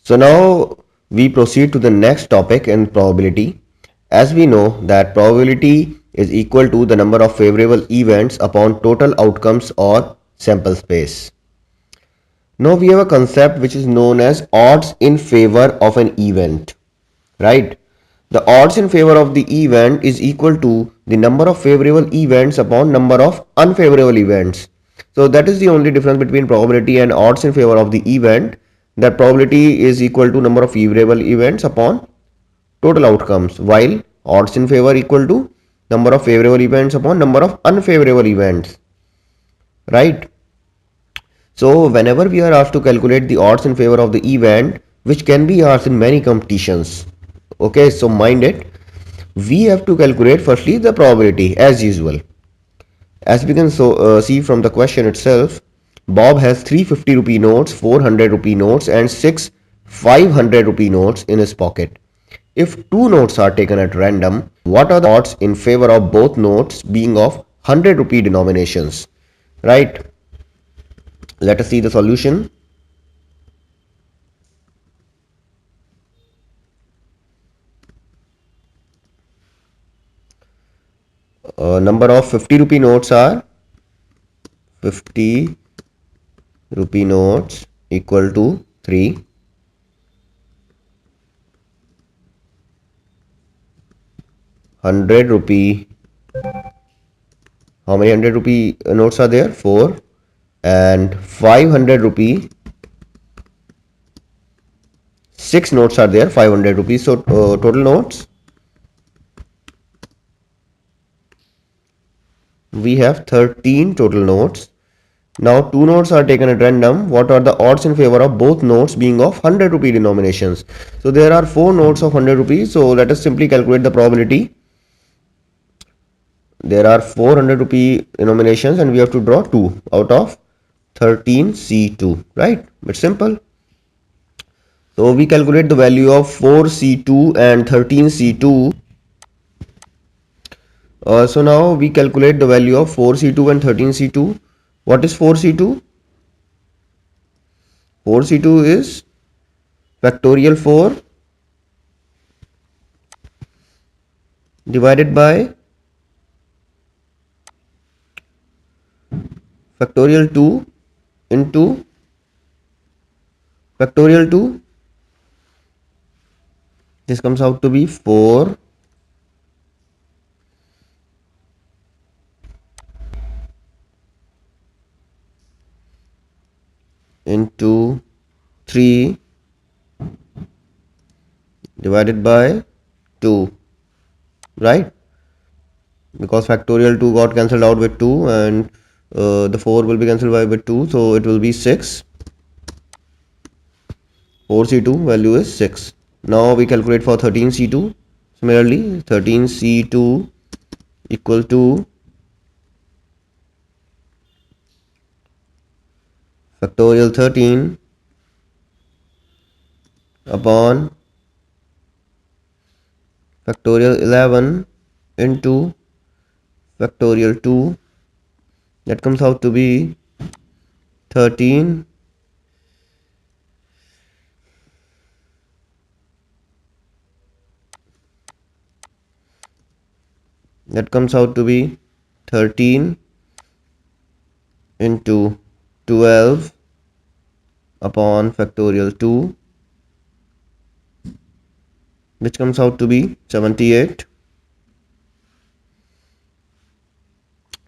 So now we proceed to the next topic in probability. As we know that probability is equal to the number of favorable events upon total outcomes or sample space. Now we have a concept which is known as odds in favor of an event, right? The odds in favor of the event is equal to the number of favorable events upon number of unfavorable events. So that is the only difference between probability and odds in favor of the event. That probability is equal to number of favorable events upon total outcomes, while odds in favor equal to number of favorable events upon number of unfavorable events, right? So whenever we are asked to calculate the odds in favor of the event, which can be asked in many competitions, okay, so mind it, we have to calculate firstly the probability as usual. As we can see from the question itself, Bob has 350 rupee notes, 400 rupee notes and 6 500 rupee notes in his pocket. If two notes are taken at random, what are the odds in favor of both notes being of 100 rupee denominations? Right? Let us see the solution. Number of 50 rupee notes are 50 rupee notes equal to 3. 100 rupee, how many 100 rupee notes are there? 4. And 500 rupee, 6 notes are there, 500 rupees. So total notes, we have 13 total notes. Now two notes are taken at random. What are the odds in favor of both notes being of 100 rupee denominations? So there are 4 notes of 100 rupees. So let us simply calculate the probability. There are 400 rupee denominations and we have to draw 2 out of 13C2, right? It's simple. So we calculate the value of 4C2 and 13C2. So now we calculate the value of 4C2 and 13C2. What is 4C2? 4C2 is factorial 4 divided by factorial 2 into factorial 2. This comes out to be 4 into 3 divided by 2, right? Because factorial 2 got cancelled out with 2 and the 4 will be cancelled by with 2, so it will be 6. 4C2 value is 6. Now we calculate for 13C2. Similarly, 13C2 equal to factorial 13 upon factorial 11 into factorial 2. That comes out to be 13 that comes out to be 13 into 12 upon factorial 2, which comes out to be 78.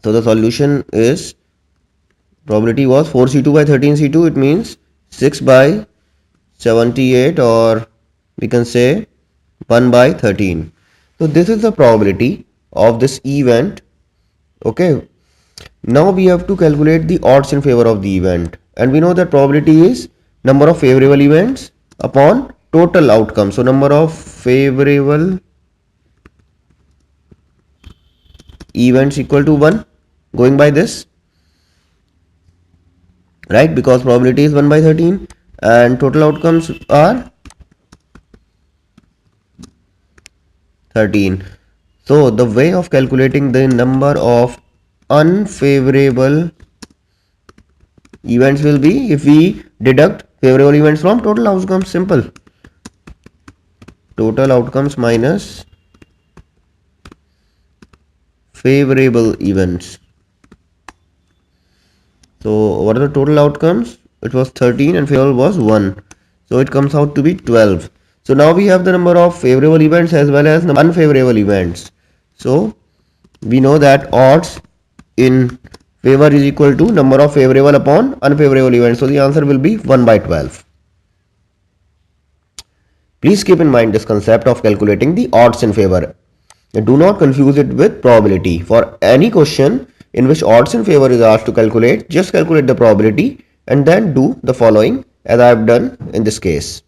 So the solution is, probability was 4C2 by 13C2, it means 6 by 78, or we can say 1 by 13. So this is the probability of this event. Okay, now we have to calculate the odds in favor of the event, and we know that probability is number of favorable events upon total outcome. So number of favorable events equal to 1, going by this, right? Because probability is 1 by 13 and total outcomes are 13. So the way of calculating the number of unfavorable events will be, if we deduct favorable events from total outcomes. Simple. Total outcomes minus favorable events. So what are the total outcomes? It was 13 and favorable was 1. So it comes out to be 12. So now we have the number of favorable events as well as unfavorable events. So we know that odds in favor is equal to number of favorable upon unfavorable events. So the answer will be 1 by 12. Please keep in mind this concept of calculating the odds in favor. Do not confuse it with probability. For any question in which odds in favor is asked to calculate, just calculate the probability and then do the following as I have done in this case.